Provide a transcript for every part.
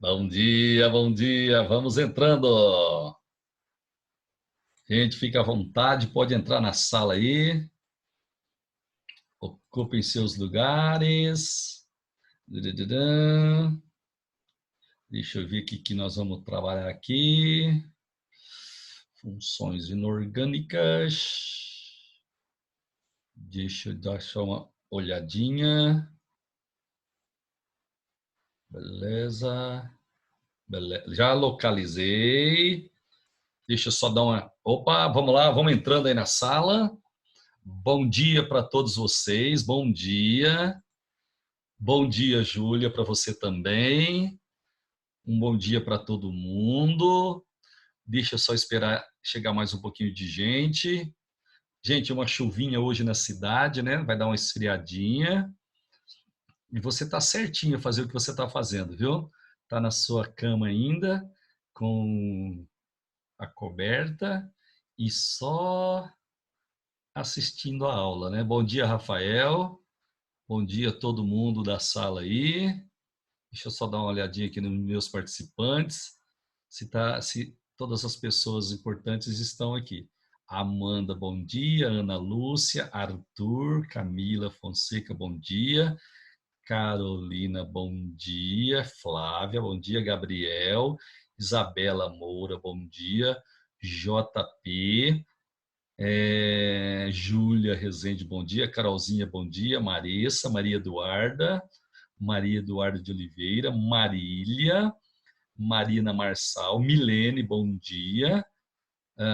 Bom dia, vamos entrando. Gente, fica à vontade, pode entrar na sala aí. Ocupem seus lugares. Deixa eu ver o que nós vamos trabalhar aqui. Funções inorgânicas. Deixa eu dar só uma olhadinha. Beleza. Já localizei. Deixa eu só dar uma... Opa, vamos lá, vamos entrando aí na sala. Bom dia para todos vocês, bom dia. Bom dia, Júlia, para você também. Um bom dia para todo mundo. Deixa eu só esperar chegar mais um pouquinho de gente. Gente, uma chuvinha hoje na cidade, né? Vai dar uma esfriadinha. E você tá certinho a fazer o que você está fazendo, viu? Tá na sua cama ainda, com a coberta e só assistindo a aula, né? Bom dia, Rafael. Bom dia a todo mundo da sala aí. Deixa eu só dar uma olhadinha aqui nos meus participantes, se todas as pessoas importantes estão aqui. Amanda, bom dia. Ana Lúcia, Arthur, Camila Fonseca, bom dia. Carolina, bom dia. Flávia, bom dia. Gabriel, Isabela Moura, bom dia. JP, Júlia Rezende, bom dia. Carolzinha, bom dia. Marissa, Maria Eduarda, Maria Eduarda de Oliveira, Marília, Marina Marçal, Milene, bom dia.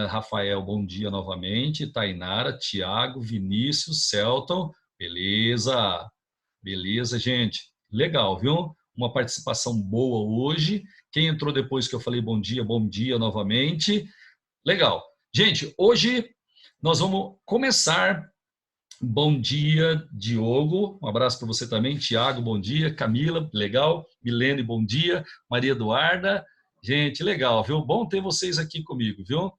Rafael, bom dia novamente. Tainara, Tiago, Vinícius, Celton, beleza? Beleza, gente. Legal, viu? Uma participação boa hoje. Quem entrou depois que eu falei bom dia novamente. Legal. Gente, hoje nós vamos começar. Bom dia, Diogo. Um abraço para você também. Tiago, bom dia. Camila, legal. Milene, bom dia. Maria Eduarda. Gente, legal, viu? Bom ter vocês aqui comigo, viu?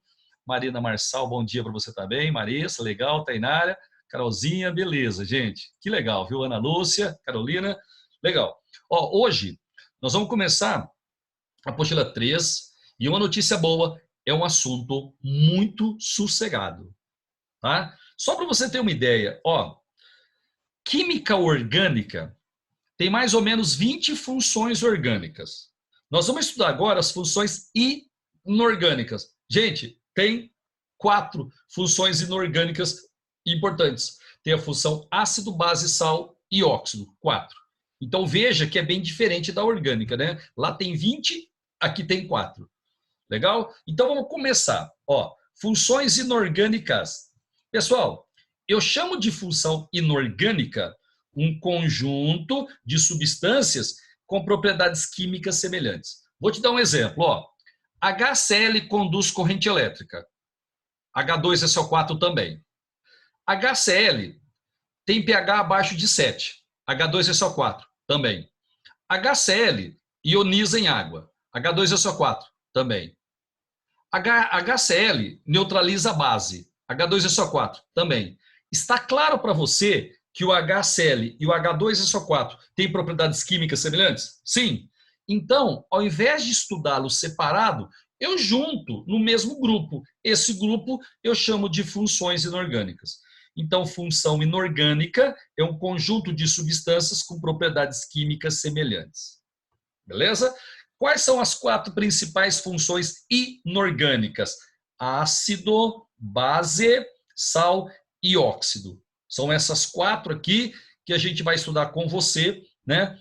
Marina Marçal, bom dia para você também. Marissa, legal. Tainara, Carolzinha, beleza, gente. Que legal, viu? Ana Lúcia, Carolina, legal. Ó, hoje nós vamos começar a apostila 3 e uma notícia boa, é um assunto muito sossegado, tá? Só para você ter uma ideia, ó, química orgânica tem mais ou menos 20 funções orgânicas. Nós vamos estudar agora as funções inorgânicas. Gente, tem 4 funções inorgânicas importantes. Tem a função ácido, base, sal e óxido, 4. Então veja que é bem diferente da orgânica, né? Lá tem 20, aqui tem 4. Legal? Então vamos começar. Ó, funções inorgânicas. Pessoal, eu chamo de função inorgânica um conjunto de substâncias com propriedades químicas semelhantes. Vou te dar um exemplo. Ó. HCl conduz corrente elétrica. H2SO4 também. HCl tem pH abaixo de 7. H2SO4 também. HCl ioniza em água. H2SO4 também. HCl neutraliza a base. H2SO4 também. Está claro para você que o HCl e o H2SO4 têm propriedades químicas semelhantes? Sim. Então, ao invés de estudá-los separado, eu junto no mesmo grupo. Esse grupo eu chamo de funções inorgânicas. Então, função inorgânica é um conjunto de substâncias com propriedades químicas semelhantes. Beleza? Quais são as 4 principais funções inorgânicas? Ácido, base, sal e óxido. São essas 4 aqui que a gente vai estudar com você, né?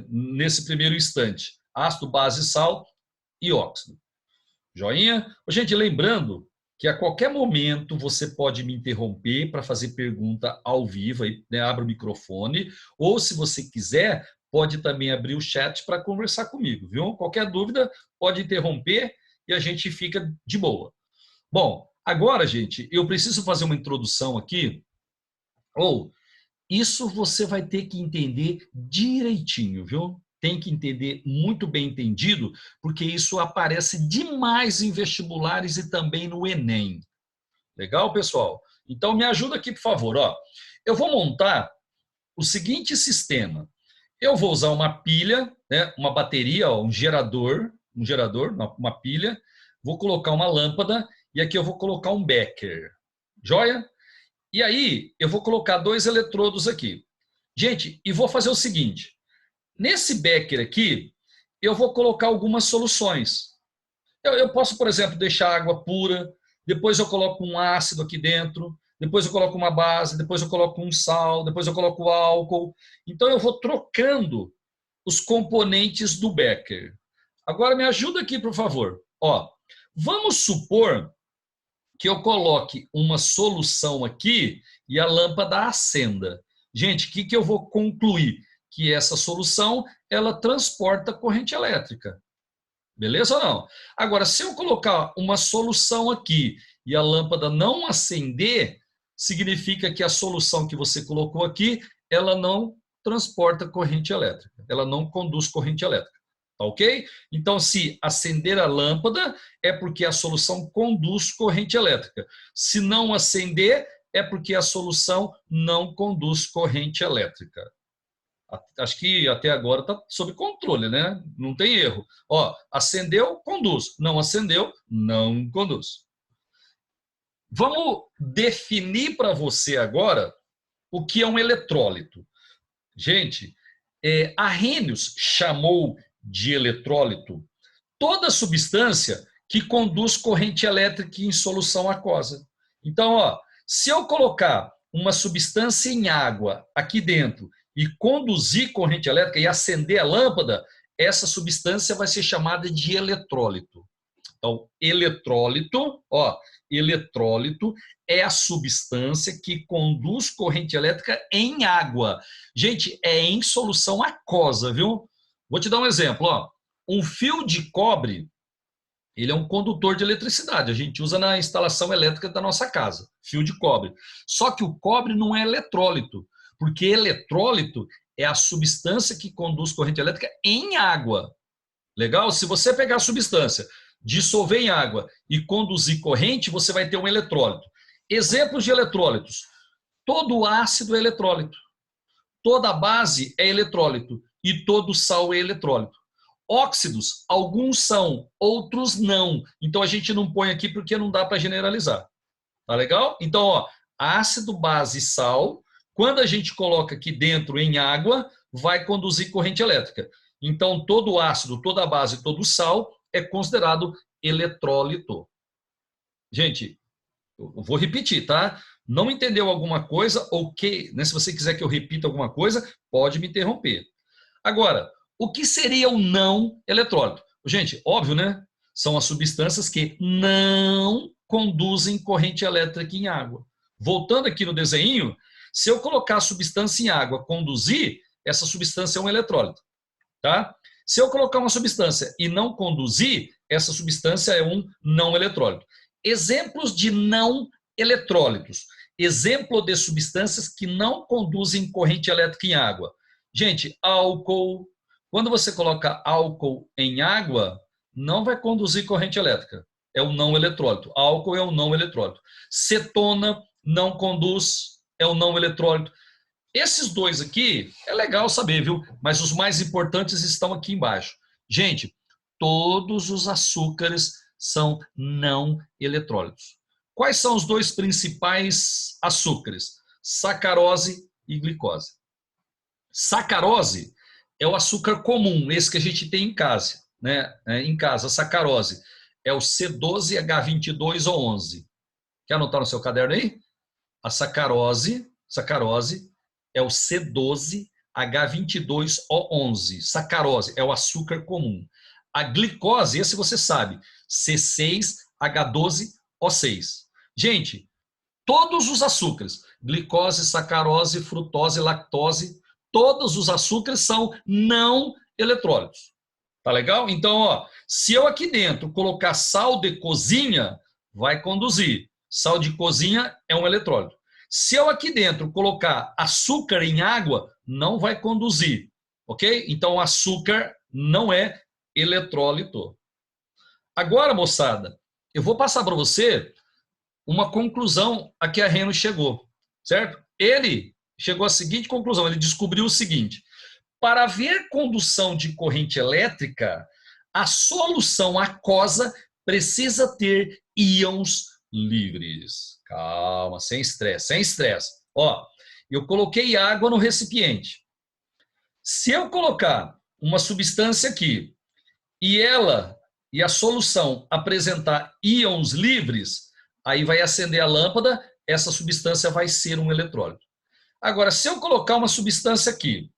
Nesse primeiro instante. Ácido, base, sal e óxido. Joinha? Gente, lembrando que a qualquer momento você pode me interromper para fazer pergunta ao vivo, aí, né? Abra o microfone, ou se você quiser, pode também abrir o chat para conversar comigo, viu? Qualquer dúvida, pode interromper e a gente fica de boa. Bom, agora, gente, eu preciso fazer uma introdução aqui, ou isso você vai ter que entender direitinho, viu? Tem que entender muito bem entendido, porque isso aparece demais em vestibulares e também no Enem. Legal, pessoal? Então, me ajuda aqui, por favor. Ó. Eu vou montar o seguinte sistema. Eu vou usar uma pilha, né, uma bateria, ó, um gerador, uma pilha, vou colocar uma lâmpada e aqui eu vou colocar um becker. Joia? E aí eu vou colocar 2 eletrodos aqui. Gente, e vou fazer o seguinte. Nesse becker aqui, eu vou colocar algumas soluções. Eu posso, por exemplo, deixar água pura, depois eu coloco um ácido aqui dentro, depois eu coloco uma base, depois eu coloco um sal, depois eu coloco álcool. Então eu vou trocando os componentes do becker. Agora me ajuda aqui, por favor. Ó, vamos supor que eu coloque uma solução aqui e a lâmpada acenda. Gente, o que eu vou concluir? Que essa solução ela transporta corrente elétrica. Beleza ou não? Agora, se eu colocar uma solução aqui e a lâmpada não acender, significa que a solução que você colocou aqui, ela não transporta corrente elétrica, ela não conduz corrente elétrica. Tá ok? Então, se acender a lâmpada, é porque a solução conduz corrente elétrica. Se não acender, é porque a solução não conduz corrente elétrica. Acho que até agora está sob controle, né? Não tem erro. Ó, acendeu, conduz. Não acendeu, não conduz. Vamos definir para você agora o que é um eletrólito. Gente, Arrhenius chamou de eletrólito toda substância que conduz corrente elétrica em solução aquosa. Então, ó, se eu colocar uma substância em água aqui dentro e conduzir corrente elétrica e acender a lâmpada, essa substância vai ser chamada de eletrólito. Então, eletrólito é a substância que conduz corrente elétrica em água. Gente, é em solução aquosa, viu? Vou te dar um exemplo, ó. Um fio de cobre, ele é um condutor de eletricidade. A gente usa na instalação elétrica da nossa casa, fio de cobre. Só que o cobre não é eletrólito, porque eletrólito é a substância que conduz corrente elétrica em água. Legal? Se você pegar a substância, dissolver em água e conduzir corrente, você vai ter um eletrólito. Exemplos de eletrólitos. Todo ácido é eletrólito. Toda base é eletrólito. E todo sal é eletrólito. Óxidos, alguns são, outros não. Então a gente não põe aqui porque não dá para generalizar. Tá legal? Então, ó, ácido, base e sal, quando a gente coloca aqui dentro em água, vai conduzir corrente elétrica. Então, todo ácido, toda base, todo sal é considerado eletrólito. Gente, eu vou repetir, tá? Não entendeu alguma coisa, ok. Né? Se você quiser que eu repita alguma coisa, pode me interromper. Agora, o que seria o não eletrólito? Gente, óbvio, né? São as substâncias que não conduzem corrente elétrica em água. Voltando aqui no desenho, se eu colocar a substância em água, conduzir, essa substância é um eletrólito. Tá? Se eu colocar uma substância e não conduzir, essa substância é um não eletrólito. Exemplos de não eletrólitos. Exemplo de substâncias que não conduzem corrente elétrica em água. Gente, álcool. Quando você coloca álcool em água, não vai conduzir corrente elétrica. É um não eletrólito. Álcool é um não eletrólito. Cetona não conduz, é um não eletrólito. Esses dois aqui é legal saber, viu? Mas os mais importantes estão aqui embaixo. Gente, todos os açúcares são não eletrólitos. Quais são os dois principais açúcares? Sacarose e glicose. Sacarose é o açúcar comum, esse que a gente tem em casa, né? Em casa, sacarose é o C12H22O11. Quer anotar no seu caderno aí? A sacarose é o C12H22O11. Sacarose é o açúcar comum. A glicose, esse você sabe, C6H12O6. Gente, todos os açúcares, glicose, sacarose, frutose, lactose, todos os açúcares são não eletrólitos. Tá legal? Então, ó, se eu aqui dentro colocar sal de cozinha, vai conduzir. Sal de cozinha é um eletrólito. Se eu aqui dentro colocar açúcar em água, não vai conduzir, ok? Então, açúcar não é eletrólito. Agora, moçada, eu vou passar para você uma conclusão a que a Arrhenius chegou, certo? Ele chegou à seguinte conclusão, ele descobriu o seguinte: para haver condução de corrente elétrica, a solução aquosa precisa ter íons livres. Calma, sem estresse, sem estresse. Ó, eu coloquei água no recipiente. Se eu colocar uma substância aqui e a solução apresentar íons livres, aí vai acender a lâmpada, essa substância vai ser um eletrólito. Agora, se eu colocar uma substância aqui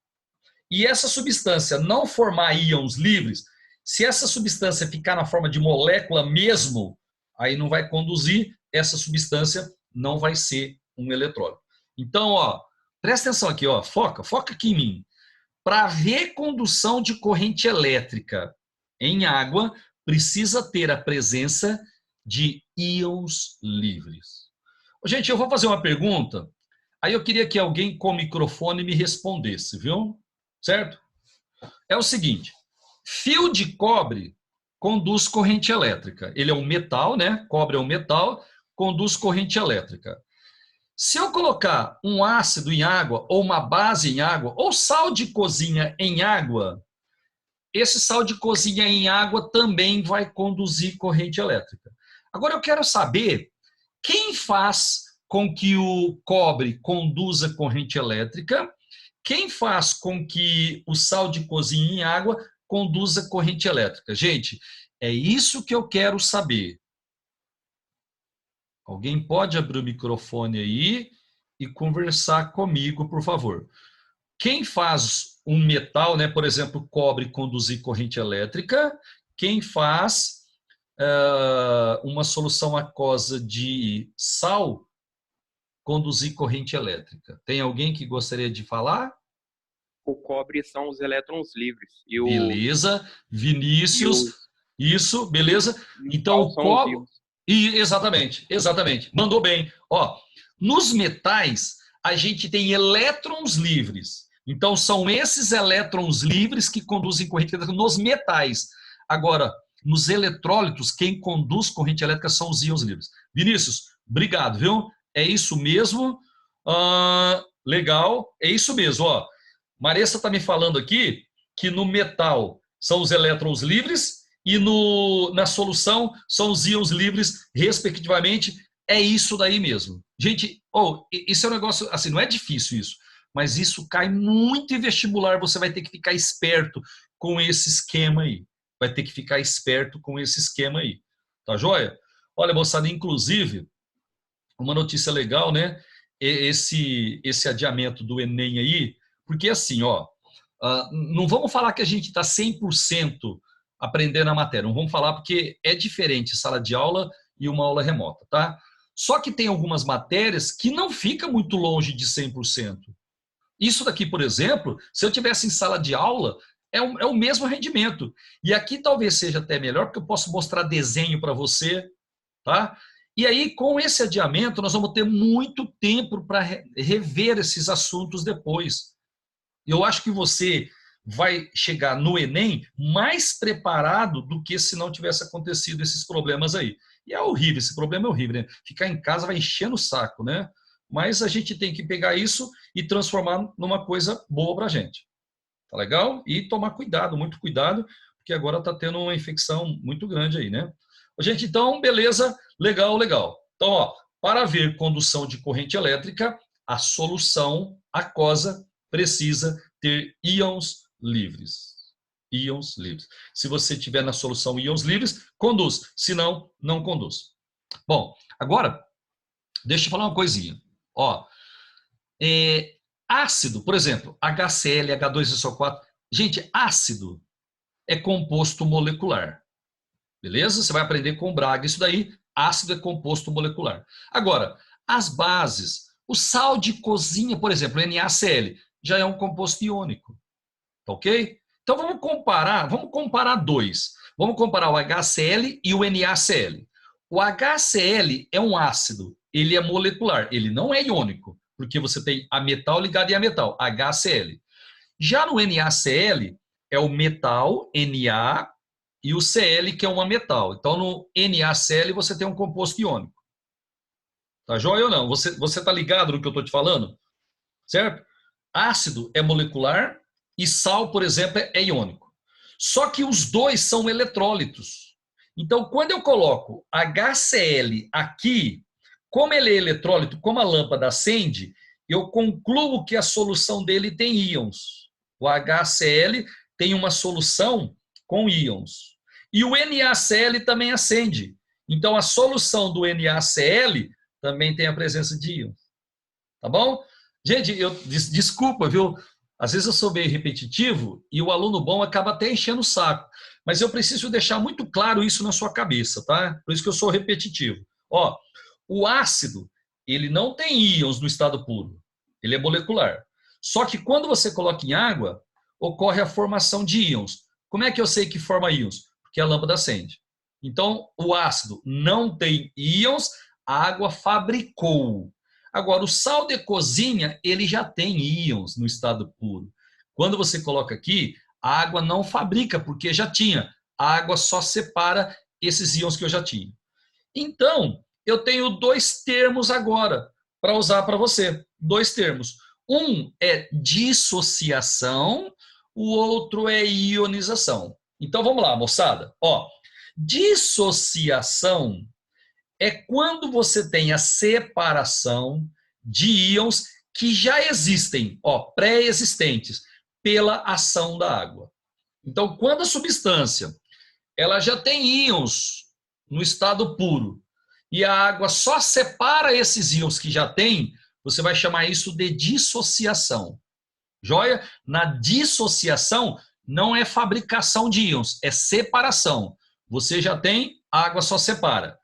e essa substância não formar íons livres, se essa substância ficar na forma de molécula mesmo, aí não vai conduzir, essa substância não vai ser um eletrólito. Então, ó, presta atenção aqui, ó, foca aqui em mim. Para haver condução de corrente elétrica em água, precisa ter a presença de íons livres. Gente, eu vou fazer uma pergunta, aí eu queria que alguém com o microfone me respondesse, viu? Certo? É o seguinte, fio de cobre conduz corrente elétrica. Ele é um metal, né? Cobre é um metal, conduz corrente elétrica. Se eu colocar um ácido em água, ou uma base em água, ou sal de cozinha em água, esse sal de cozinha em água também vai conduzir corrente elétrica. Agora eu quero saber quem faz com que o cobre conduza corrente elétrica, quem faz com que o sal de cozinha em água conduza corrente elétrica. Gente, é isso que eu quero saber. Alguém pode abrir o microfone aí e conversar comigo, por favor. Quem faz um metal, né, por exemplo, cobre, conduzir corrente elétrica? Quem faz uma solução aquosa de sal conduzir corrente elétrica? Tem alguém que gostaria de falar? O cobre são os elétrons livres. Beleza, Vinícius, isso, beleza. Então, o cobre... Exatamente, mandou bem. Ó, nos metais, a gente tem elétrons livres. Então, são esses elétrons livres que conduzem corrente elétrica nos metais. Agora, nos eletrólitos, quem conduz corrente elétrica são os íons livres. Vinícius, obrigado, viu? É isso mesmo. Legal, é isso mesmo. Ó, Maressa está me falando aqui que no metal são os elétrons livres e na solução são os íons livres, respectivamente. É isso daí mesmo. Gente, isso é um negócio, assim, não é difícil isso, mas isso cai muito em vestibular, você vai ter que ficar esperto com esse esquema aí. Vai ter que ficar esperto com esse esquema aí. Tá joia? Olha, moçada, inclusive, uma notícia legal, né? Esse adiamento do Enem aí, porque assim, ó, não vamos falar que a gente está 100% aprendendo a matéria, não vamos falar porque é diferente sala de aula e uma aula remota, tá? Só que tem algumas matérias que não fica muito longe de 100%. Isso daqui, por exemplo, se eu tivesse em sala de aula, é o mesmo rendimento. E aqui talvez seja até melhor, porque eu posso mostrar desenho para você, tá? E aí, com esse adiamento, nós vamos ter muito tempo para rever esses assuntos depois. Eu acho que você vai chegar no Enem mais preparado do que se não tivesse acontecido esses problemas aí. E é horrível, esse problema é horrível, né? Ficar em casa vai enchendo o saco, né? Mas a gente tem que pegar isso e transformar numa coisa boa para a gente. Tá legal? E tomar cuidado, muito cuidado, porque agora está tendo uma infecção muito grande aí, né? Gente, então, beleza, legal. Então, ó, para haver condução de corrente elétrica, a solução aquosa precisa ter íons livres. Íons livres. Se você tiver na solução íons livres, conduz. Se não, não conduz. Bom, agora, deixa eu falar uma coisinha. Ó, ácido, por exemplo, HCl, H2SO4. Gente, ácido é composto molecular. Beleza? Você vai aprender com o Braga. Isso daí, ácido é composto molecular. Agora, as bases, o sal de cozinha, por exemplo, NaCl, já é um composto iônico. Tá ok? Então vamos comparar dois. Vamos comparar o HCl e o NaCl. O HCl é um ácido, ele é molecular, ele não é iônico, porque você tem a metal ligado em a metal, HCl. Já no NaCl é o metal, Na, e o Cl, que é uma metal. Então no NaCl você tem um composto iônico. Tá joia ou não? Você tá ligado no que eu estou te falando? Certo? Ácido é molecular, e sal, por exemplo, é iônico. Só que os dois são eletrólitos. Então, quando eu coloco HCl aqui, como ele é eletrólito, como a lâmpada acende, eu concluo que a solução dele tem íons. O HCl tem uma solução com íons. E o NaCl também acende. Então, a solução do NaCl também tem a presença de íons. Tá bom? Gente, desculpa, viu? Às vezes eu sou meio repetitivo e o aluno bom acaba até enchendo o saco. Mas eu preciso deixar muito claro isso na sua cabeça, tá? Por isso que eu sou repetitivo. Ó, o ácido, ele não tem íons no estado puro. Ele é molecular. Só que quando você coloca em água, ocorre a formação de íons. Como é que eu sei que forma íons? Porque a lâmpada acende. Então, o ácido não tem íons, a água fabricou. Agora, o sal de cozinha, ele já tem íons no estado puro. Quando você coloca aqui, a água não fabrica, porque já tinha. A água só separa esses íons que eu já tinha. Então, eu tenho dois termos agora para usar para você. Dois termos. Um é dissociação, o outro é ionização. Então, vamos lá, moçada. Ó, dissociação é quando você tem a separação de íons que já existem, pré-existentes, pela ação da água. Então, quando a substância ela já tem íons no estado puro e a água só separa esses íons que já tem, você vai chamar isso de dissociação. Joia? Na dissociação não é fabricação de íons, é separação. Você já tem, a água só separa.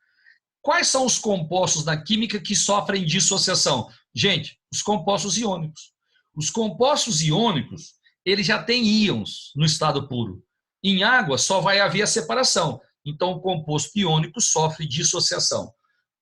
Quais são os compostos na química que sofrem dissociação? Gente, os compostos iônicos. Os compostos iônicos, eles já têm íons no estado puro. Em água só vai haver a separação. Então, o composto iônico sofre dissociação.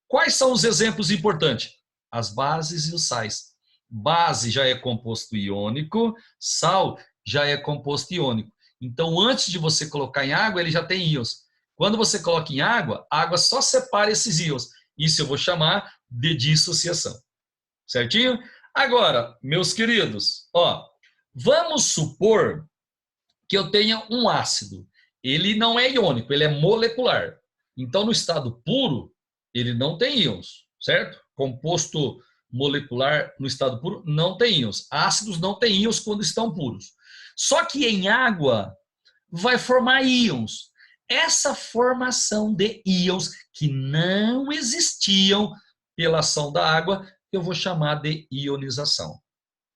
Quais são os exemplos importantes? As bases e os sais. Base já é composto iônico, sal já é composto iônico. Então, antes de você colocar em água, ele já tem íons. Quando você coloca em água, a água só separa esses íons. Isso eu vou chamar de dissociação. Certinho? Agora, meus queridos, vamos supor que eu tenha um ácido. Ele não é iônico, ele é molecular. Então, no estado puro, ele não tem íons, certo? Composto molecular no estado puro não tem íons. Ácidos não têm íons quando estão puros. Só que em água vai formar íons. Essa formação de íons que não existiam pela ação da água, eu vou chamar de ionização.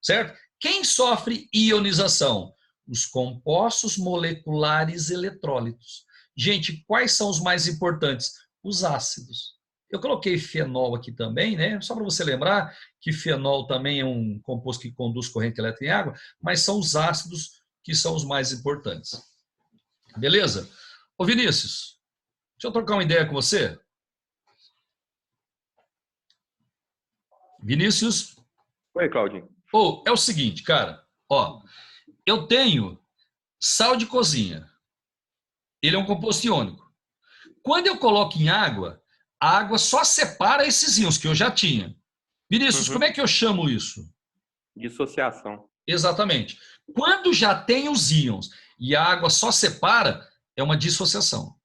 Certo? Quem sofre ionização? Os compostos moleculares eletrólitos. Gente, quais são os mais importantes? Os ácidos. Eu coloquei fenol aqui também, né? Só para você lembrar que fenol também é um composto que conduz corrente elétrica em água, mas são os ácidos que são os mais importantes. Beleza? Ô Vinícius, deixa eu trocar uma ideia com você. Vinícius? Oi, Claudinho. É o seguinte, cara. Eu tenho sal de cozinha. Ele é um composto iônico. Quando eu coloco em água, a água só separa esses íons que eu já tinha. Vinícius, como é que eu chamo isso? Dissociação. Exatamente. Quando já tem os íons e a água só separa, é uma dissociação.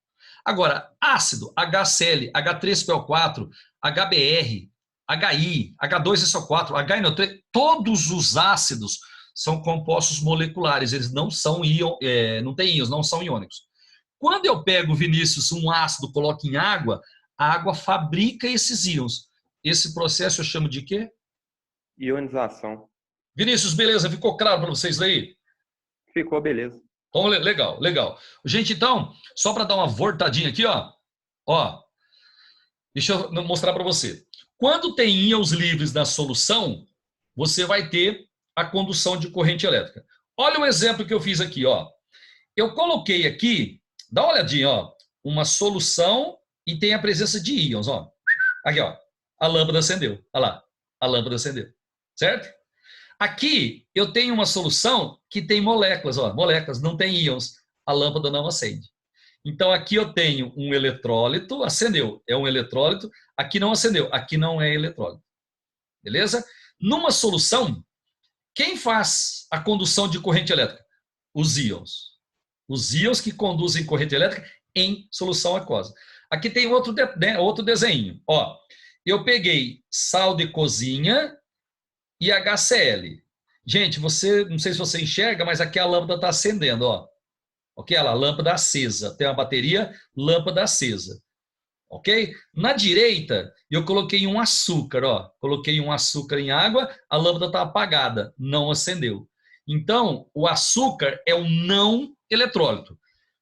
Agora, ácido, HCl, H3PO4, HBr, HI, H2SO4, HNO3, todos os ácidos são compostos moleculares, eles não são não têm íons, não são iônicos. Quando eu pego, Vinícius, um ácido, coloco em água, a água fabrica esses íons. Esse processo eu chamo de quê? Ionização. Vinícius, beleza? Ficou claro para vocês aí? Ficou, beleza. Então, legal, legal. Gente, então, só para dar uma voltadinha aqui, deixa eu mostrar para você. Quando tem íons livres na solução, você vai ter a condução de corrente elétrica. Olha o exemplo que eu fiz aqui, Eu coloquei aqui, dá uma olhadinha, uma solução e tem a presença de íons, Aqui, a lâmpada acendeu. Olha lá, a lâmpada acendeu. Certo? Aqui eu tenho uma solução que tem moléculas, moléculas, não tem íons. A lâmpada não acende. Então aqui eu tenho um eletrólito, acendeu, é um eletrólito. Aqui não acendeu, aqui não é eletrólito. Beleza? Numa solução, Quem faz a condução de corrente elétrica? Os íons. Os íons que conduzem corrente elétrica em solução aquosa. Aqui tem outro desenho. Ó, eu peguei sal de cozinha e HCl. Gente, não sei se você enxerga, mas aqui a lâmpada está acendendo. Ó. Ok? A lâmpada acesa. Tem uma bateria, lâmpada acesa. Ok? Na direita, eu coloquei um açúcar. Ó. Coloquei um açúcar em água, a lâmpada está apagada, não acendeu. Então, o açúcar é um não eletrólito.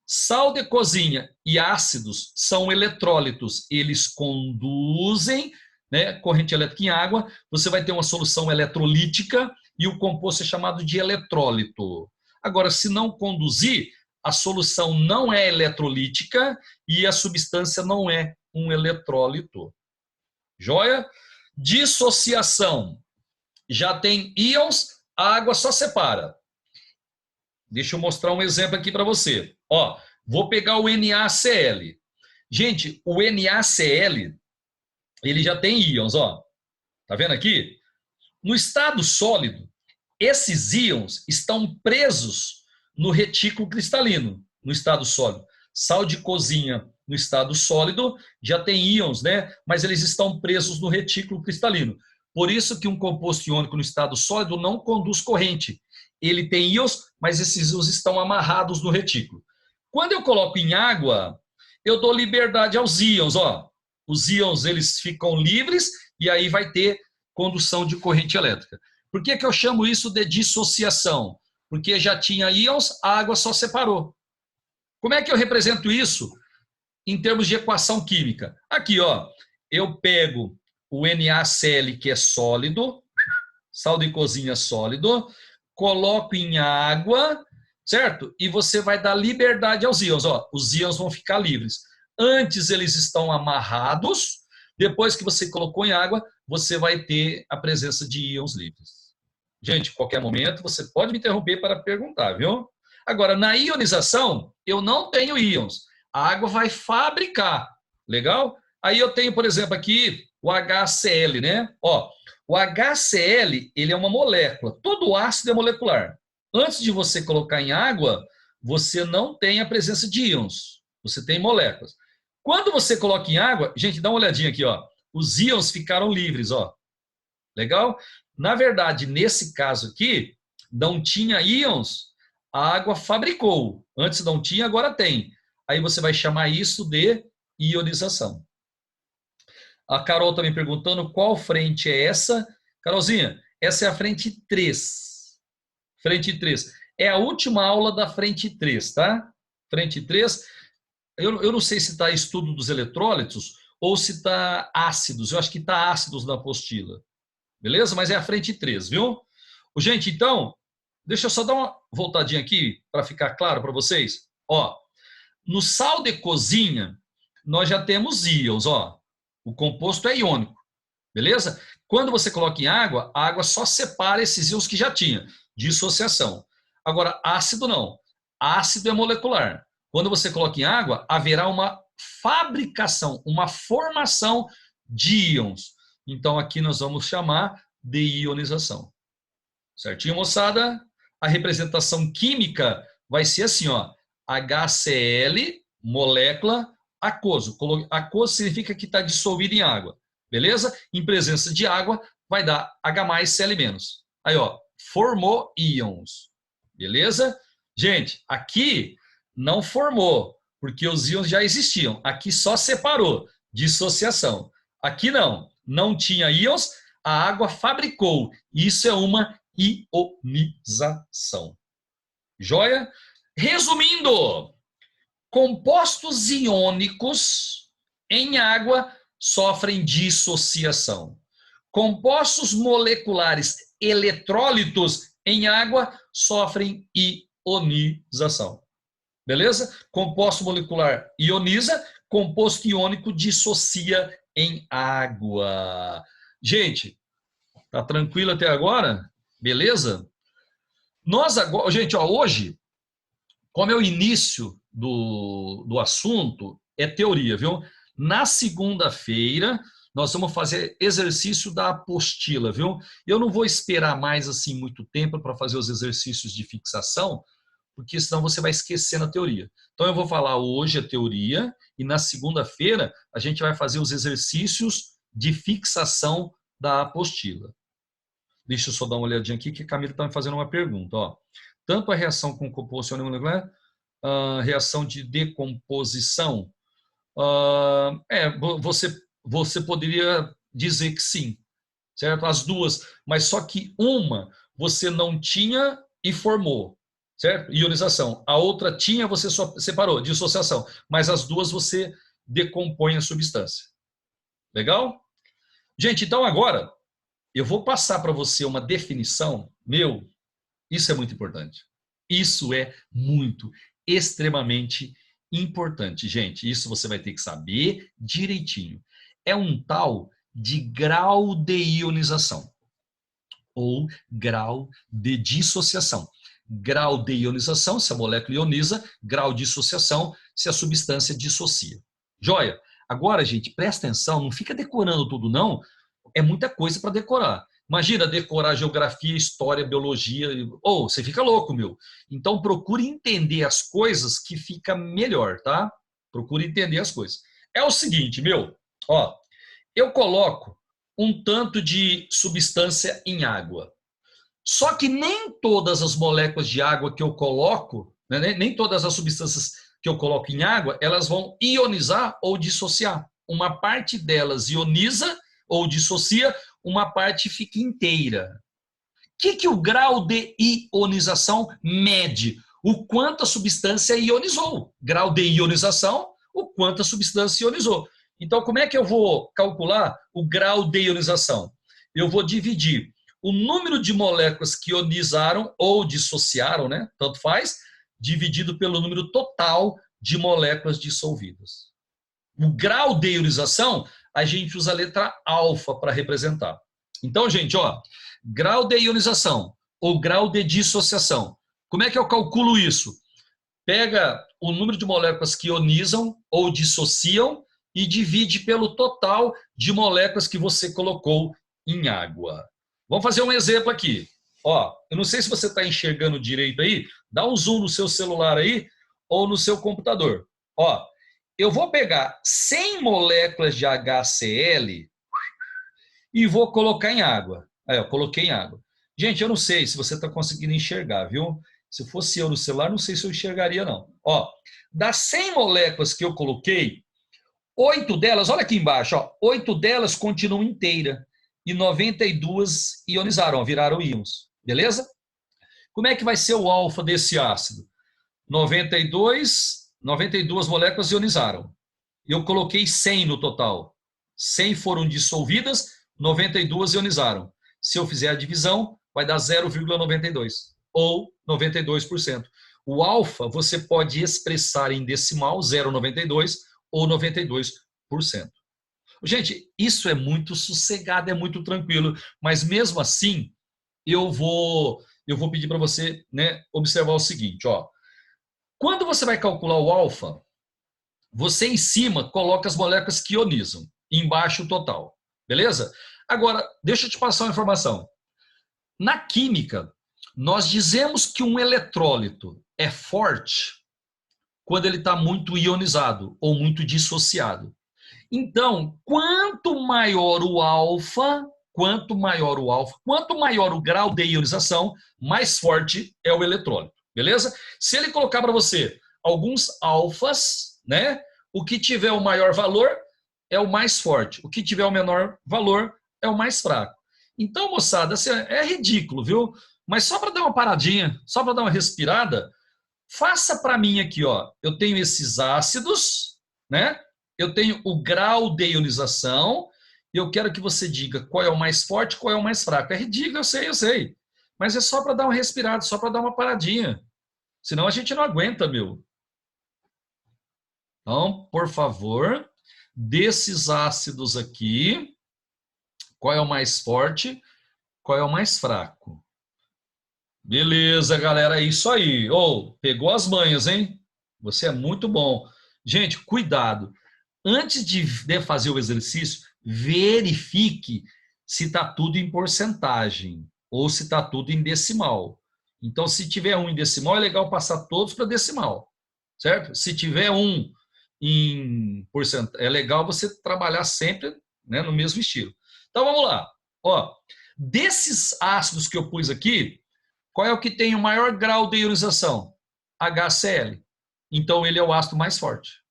Sal de cozinha e ácidos são eletrólitos. Eles conduzem, né, corrente elétrica em água. Você vai ter uma solução eletrolítica e o composto é chamado de eletrólito. Agora, se não conduzir, a solução não é eletrolítica e a substância não é um eletrólito. Joia? Dissociação. Já tem íons, a água só separa. Deixa eu mostrar um exemplo aqui para você. Ó, vou pegar o NaCl. Gente, o NaCl, ele já tem íons, ó. Tá vendo aqui? No estado sólido, esses íons estão presos no retículo cristalino, no estado sólido. Sal de cozinha no estado sólido já tem íons, né? Mas eles estão presos no retículo cristalino. Por isso que um composto iônico no estado sólido não conduz corrente. Ele tem íons, mas esses íons estão amarrados no retículo. Quando eu coloco em água, eu dou liberdade aos íons. Ó. Os íons eles ficam livres e aí vai ter condução de corrente elétrica. Por que eu chamo isso de dissociação? Porque já tinha íons, a água só separou. Como é que eu represento isso em termos de equação química? Aqui, ó, eu pego o NaCl, que é sólido, sal de cozinha sólido, coloco em água, certo? E você vai dar liberdade aos íons. Ó, os íons vão ficar livres. Antes eles estão amarrados, depois que você colocou em água, você vai ter a presença de íons livres. Gente, qualquer momento você pode me interromper para perguntar, viu? Agora, na ionização, eu não tenho íons. A água vai fabricar. Legal? Aí eu tenho, por exemplo, aqui o HCl, né? Ó, o HCl, ele é uma molécula. Todo ácido é molecular. Antes de você colocar em água, você não tem a presença de íons. Você tem moléculas. Quando você coloca em água, gente, dá uma olhadinha aqui, ó. Os íons ficaram livres, ó. Legal? Na verdade, nesse caso aqui, não tinha íons, a água fabricou. Antes não tinha, agora tem. Aí você vai chamar isso de ionização. A Carol está me perguntando qual frente é essa. Carolzinha, essa é a frente 3. Frente 3. É a última aula da frente 3, tá? Frente 3. Eu não sei se está estudo dos eletrólitos ou se está ácidos. Eu acho que está ácidos na apostila. Beleza? Mas é a frente 3, viu? Gente, então, deixa eu só dar uma voltadinha aqui para ficar claro para vocês. Ó, no sal de cozinha, nós já temos íons, ó. O composto é iônico, beleza? Quando você coloca em água, a água só separa esses íons que já tinha, dissociação. Agora, ácido não. Ácido é molecular. Quando você coloca em água, haverá uma fabricação, uma formação de íons. Então, aqui nós vamos chamar de ionização. Certinho, moçada? A representação química vai ser assim, ó. HCl, molécula, aquoso. Aquoso significa que está dissolvido em água. Beleza? Em presença de água, vai dar H+Cl-. Aí, ó, formou íons. Beleza? Gente, aqui não formou, porque os íons já existiam. Aqui só separou, dissociação. Aqui não. Não tinha íons, a água fabricou. Isso é uma ionização. Joia? Resumindo, compostos iônicos em água sofrem dissociação. Compostos moleculares eletrólitos em água sofrem ionização. Beleza? Composto molecular ioniza, composto iônico dissocia em água. Gente, tá tranquilo até agora? Beleza? Nós agora, gente, ó, hoje, como é o início do assunto, é teoria, viu? Na segunda-feira, nós vamos fazer exercício da apostila, viu? Eu não vou esperar mais assim muito tempo para fazer os exercícios de fixação, porque senão você vai esquecer na teoria. Então eu vou falar hoje a teoria e na segunda-feira a gente vai fazer os exercícios de fixação da apostila. Deixa eu só dar uma olhadinha aqui que a Camila está me fazendo uma pergunta. Ó. Tanto a reação com composição molecular, a reação de decomposição, você poderia dizer que sim, certo? As duas, mas só que uma você não tinha e formou, certo? Ionização. A outra tinha, você só separou, dissociação. Mas as duas você decompõe a substância. Legal? Gente, então agora eu vou passar para você uma definição. Isso é muito importante. Isso é muito, extremamente importante, gente. Isso você vai ter que saber direitinho. É um tal de grau de ionização ou grau de dissociação. Grau de ionização, se a molécula ioniza, grau de dissociação, se a substância dissocia. Joia? Agora, gente, presta atenção, não fica decorando tudo, não. É muita coisa para decorar. Imagina decorar geografia, história, biologia. Você fica louco, meu. Então, procure entender as coisas que fica melhor, tá? Procure entender as coisas. É o seguinte, eu coloco um tanto de substância em água. Só que nem todas as moléculas de água que eu coloco, né, nem todas as substâncias que eu coloco em água, elas vão ionizar ou dissociar. Uma parte delas ioniza ou dissocia, uma parte fica inteira. O que o grau de ionização mede? O quanto a substância ionizou. Grau de ionização, o quanto a substância ionizou. Então, como é que eu vou calcular o grau de ionização? Eu vou dividir o número de moléculas que ionizaram ou dissociaram, né? Tanto faz, dividido pelo número total de moléculas dissolvidas. O grau de ionização, a gente usa a letra alfa para representar. Então, gente, grau de ionização ou grau de dissociação. Como é que eu calculo isso? Pega o número de moléculas que ionizam ou dissociam e divide pelo total de moléculas que você colocou em água. Vamos fazer um exemplo aqui. Eu não sei se você está enxergando direito aí, dá um zoom no seu celular aí ou no seu computador. Eu vou pegar 100 moléculas de HCl e vou colocar em água. Aí, eu coloquei em água. Gente, eu não sei se você está conseguindo enxergar, viu? Se fosse eu no celular, não sei se eu enxergaria, não. Das 100 moléculas que eu coloquei, 8 delas, olha aqui embaixo, 8 delas continuam inteiras e 92 ionizaram, viraram íons. Beleza? Como é que vai ser o alfa desse ácido? 92 moléculas ionizaram. Eu coloquei 100 no total. 100 foram dissolvidas, 92 ionizaram. Se eu fizer a divisão, vai dar 0,92 ou 92%. O alfa você pode expressar em decimal 0,92 ou 92%. Gente, isso é muito sossegado, é muito tranquilo, mas mesmo assim eu vou pedir para você, né, observar o seguinte, Quando você vai calcular o alfa, você em cima coloca as moléculas que ionizam, embaixo o total, beleza? Agora, deixa eu te passar uma informação. Na química, nós dizemos que um eletrólito é forte quando ele está muito ionizado ou muito dissociado. Então, quanto maior o alfa, quanto maior o grau de ionização, mais forte é o eletrólito, beleza? Se ele colocar para você alguns alfas, né? O que tiver o maior valor é o mais forte, o que tiver o menor valor é o mais fraco. Então, moçada, assim, é ridículo, viu? Mas só para dar uma paradinha, só para dar uma respirada, faça para mim aqui, eu tenho esses ácidos, né? Eu tenho o grau de ionização e eu quero que você diga qual é o mais forte, qual é o mais fraco. É ridículo, eu sei. Mas é só para dar uma respirada, só para dar uma paradinha. Senão a gente não aguenta, meu. Então, por favor, desses ácidos aqui, qual é o mais forte, qual é o mais fraco? Beleza, galera, é isso aí. Pegou as manhas, hein? Você é muito bom. Gente, cuidado. Antes de fazer o exercício, verifique se está tudo em porcentagem ou se está tudo em decimal. Então, se tiver um em decimal, é legal passar todos para decimal, certo? Se tiver um em porcentagem, é legal você trabalhar sempre, né, no mesmo estilo. Então, vamos lá. Ó, desses ácidos que eu pus aqui, qual é o que tem o maior grau de ionização? HCl. Então, ele é o ácido mais forte.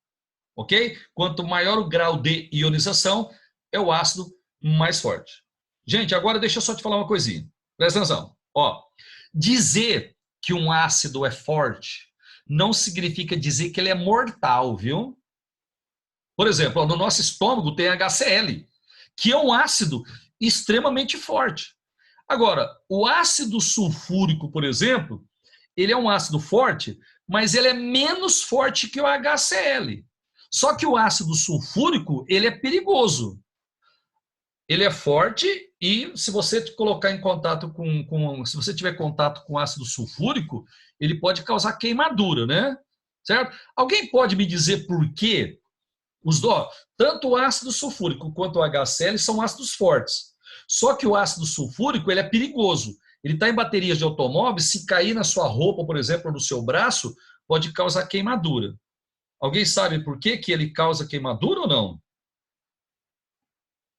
Ok? Quanto maior o grau de ionização, é o ácido mais forte. Gente, agora deixa eu só te falar uma coisinha. Presta atenção. Ó, dizer que um ácido é forte não significa dizer que ele é mortal, viu? Por exemplo, ó, no nosso estômago tem HCl, que é um ácido extremamente forte. Agora, o ácido sulfúrico, por exemplo, ele é um ácido forte, mas ele é menos forte que o HCl. Só que o ácido sulfúrico, ele é perigoso. Ele é forte e se você colocar em contato se você tiver contato com ácido sulfúrico, ele pode causar queimadura, né? Certo? Alguém pode me dizer por quê? Tanto o ácido sulfúrico quanto o HCl são ácidos fortes. Só que o ácido sulfúrico, ele é perigoso. Ele está em baterias de automóvel, se cair na sua roupa, por exemplo, ou no seu braço, pode causar queimadura. Alguém sabe por que ele causa queimadura ou não?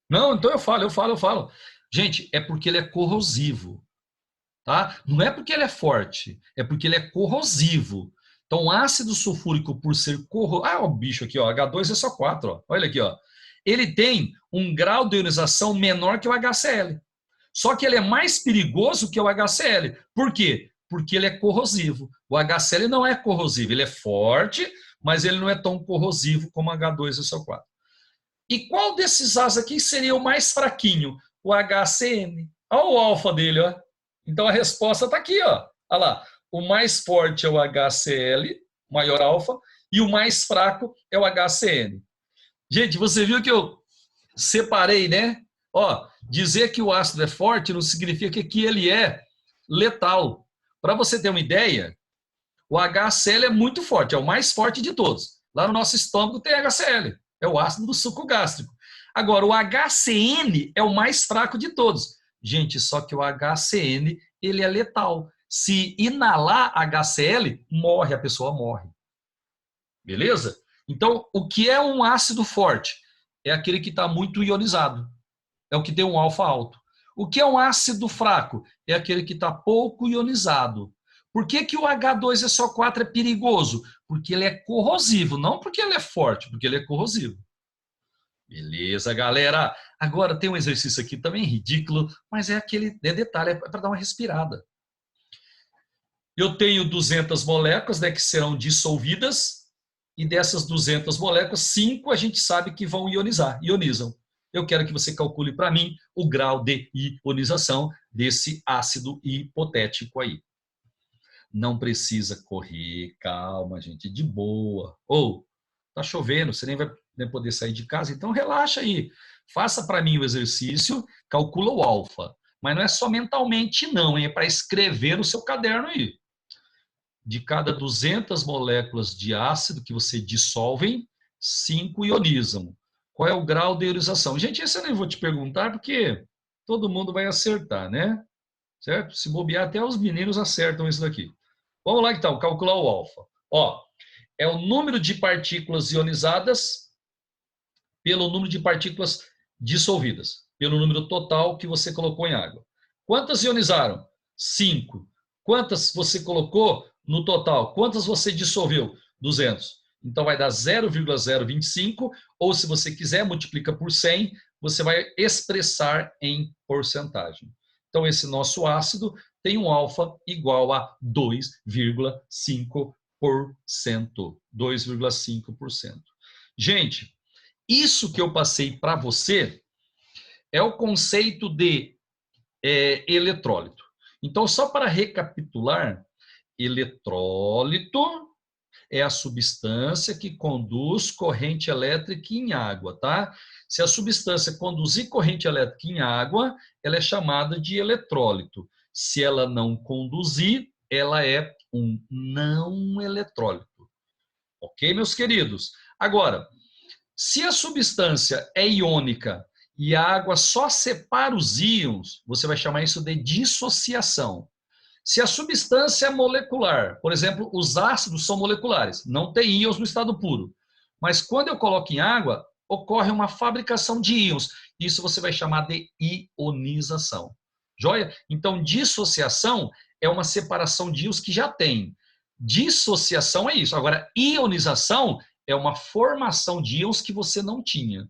Não, então eu falo. Gente, é porque ele é corrosivo, tá? Não é porque ele é forte, é porque ele é corrosivo. Então, o ácido sulfúrico, por ser corrosivo... Ah, o bicho aqui, ó, H2SO4, ó. Olha aqui, ó. Ele tem um grau de ionização menor que o HCl. Só que ele é mais perigoso que o HCl. Por quê? Porque ele é corrosivo. O HCl não é corrosivo, ele é forte, mas ele não é tão corrosivo como o H2SO4. E qual desses As aqui seria o mais fraquinho? O HCN. Olha o alfa dele, ó. Então a resposta está aqui, ó. Olha lá. O mais forte é o HCl, maior alfa, e o mais fraco é o HCN. Gente, você viu que eu separei, né? Ó, dizer que o ácido é forte não significa que ele é letal. Para você ter uma ideia, o HCl é muito forte, é o mais forte de todos. Lá no nosso estômago tem HCl. É o ácido do suco gástrico. Agora, o HCN é o mais fraco de todos. Gente, só que o HCN, ele é letal. Se inalar HCl, morre, a pessoa morre. Beleza? Então, o que é um ácido forte? É aquele que está muito ionizado. É o que tem um alfa alto. O que é um ácido fraco? É aquele que está pouco ionizado. Por que o H2SO4 é perigoso? Porque ele é corrosivo, não porque ele é forte, porque ele é corrosivo. Beleza, galera? Agora tem um exercício aqui também ridículo, mas é aquele detalhe, é para dar uma respirada. Eu tenho 200 moléculas, né, que serão dissolvidas, e dessas 200 moléculas, 5 a gente sabe que vão ionizam. Eu quero que você calcule para mim o grau de ionização desse ácido hipotético aí. Não precisa correr, calma, gente, de boa. Ou, tá chovendo, você nem vai poder sair de casa, então relaxa aí. Faça para mim o exercício, calcula o alfa. Mas não é só mentalmente não, hein? É para escrever no seu caderno aí. De cada 200 moléculas de ácido que você dissolve, 5 ionizam. Qual é o grau de ionização? Gente, esse eu nem vou te perguntar, porque todo mundo vai acertar, né? Certo? Se bobear, até os meninos acertam isso daqui. Vamos lá, então, calcular o alfa. Ó, é o número de partículas ionizadas pelo número de partículas dissolvidas, pelo número total que você colocou em água. Quantas ionizaram? 5. Quantas você colocou no total? Quantas você dissolveu? 200. Então vai dar 0,025, ou se você quiser, multiplica por 100, você vai expressar em porcentagem. Então esse nosso ácido tem um alfa igual a 2,5%. 2,5%. Gente, isso que eu passei para você é o conceito de eletrólito. Então, só para recapitular, eletrólito é a substância que conduz corrente elétrica em água, tá? Se a substância conduzir corrente elétrica em água, ela é chamada de eletrólito. Se ela não conduzir, ela é um não eletrólito. Ok, meus queridos? Agora, se a substância é iônica e a água só separa os íons, você vai chamar isso de dissociação. Se a substância é molecular, por exemplo, os ácidos são moleculares, não tem íons no estado puro. Mas quando eu coloco em água, ocorre uma fabricação de íons. Isso você vai chamar de ionização. Joia? Então, dissociação é uma separação de íons que já tem. Dissociação é isso. Agora, ionização é uma formação de íons que você não tinha.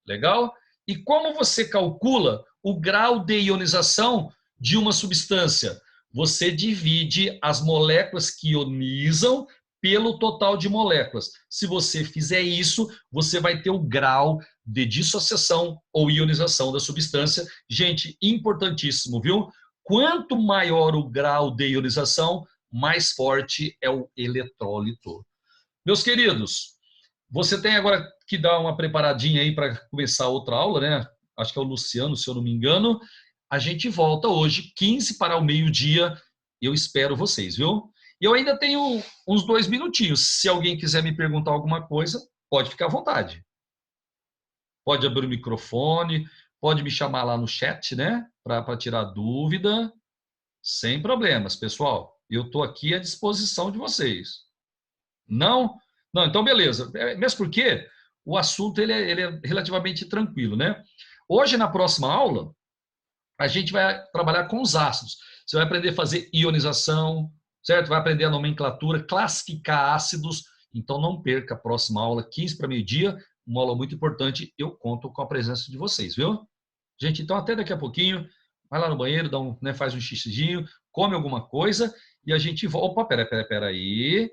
Legal? E como você calcula o grau de ionização de uma substância? Você divide as moléculas que ionizam pelo total de moléculas. Se você fizer isso, você vai ter o grau de dissociação ou ionização da substância. Gente, importantíssimo, viu? Quanto maior o grau de ionização, mais forte é o eletrólito. Meus queridos, você tem agora que dar uma preparadinha aí para começar outra aula, né? Acho que é o Luciano, se eu não me engano. A gente volta hoje, 15 para o meio-dia. Eu espero vocês, viu? E eu ainda tenho uns 2 minutinhos. Se alguém quiser me perguntar alguma coisa, pode ficar à vontade. Pode abrir o microfone, pode me chamar lá no chat, né? Para tirar dúvida. Sem problemas, pessoal. Eu estou aqui à disposição de vocês. Não? Não, então beleza. Mesmo porque o assunto ele é relativamente tranquilo, né? Hoje, na próxima aula, a gente vai trabalhar com os ácidos. Você vai aprender a fazer ionização, certo? Vai aprender a nomenclatura, classificar ácidos. Então, não perca a próxima aula, 15 para meio-dia, uma aula muito importante. Eu conto com a presença de vocês, viu? Gente, então até daqui a pouquinho. Vai lá no banheiro, dá né, faz um xixizinho, come alguma coisa e a gente volta. Opa, pera aí.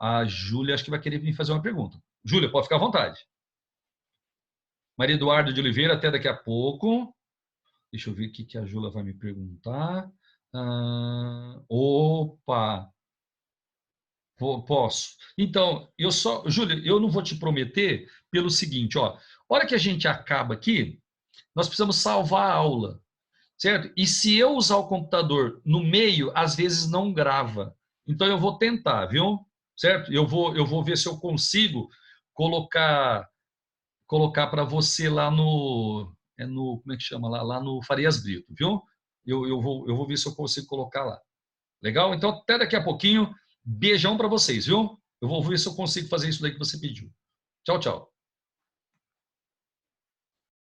A Júlia acho que vai querer vir fazer uma pergunta. Júlia, pode ficar à vontade. Maria Eduardo de Oliveira, até daqui a pouco. Deixa eu ver o que a Júlia vai me perguntar. Opa! Posso. Então, Júlia, eu não vou te prometer pelo seguinte, ó. Hora que a gente acaba aqui, nós precisamos salvar a aula, certo? E se eu usar o computador no meio, às vezes não grava. Então, eu vou tentar, viu? Certo? Eu vou ver se eu consigo colocar para você lá no como é que chama lá no Farias Brito, viu? Eu vou ver se eu consigo colocar lá. Legal? Então até daqui a pouquinho. Beijão para vocês, viu? Eu vou ver se eu consigo fazer isso daí que você pediu. Tchau, tchau.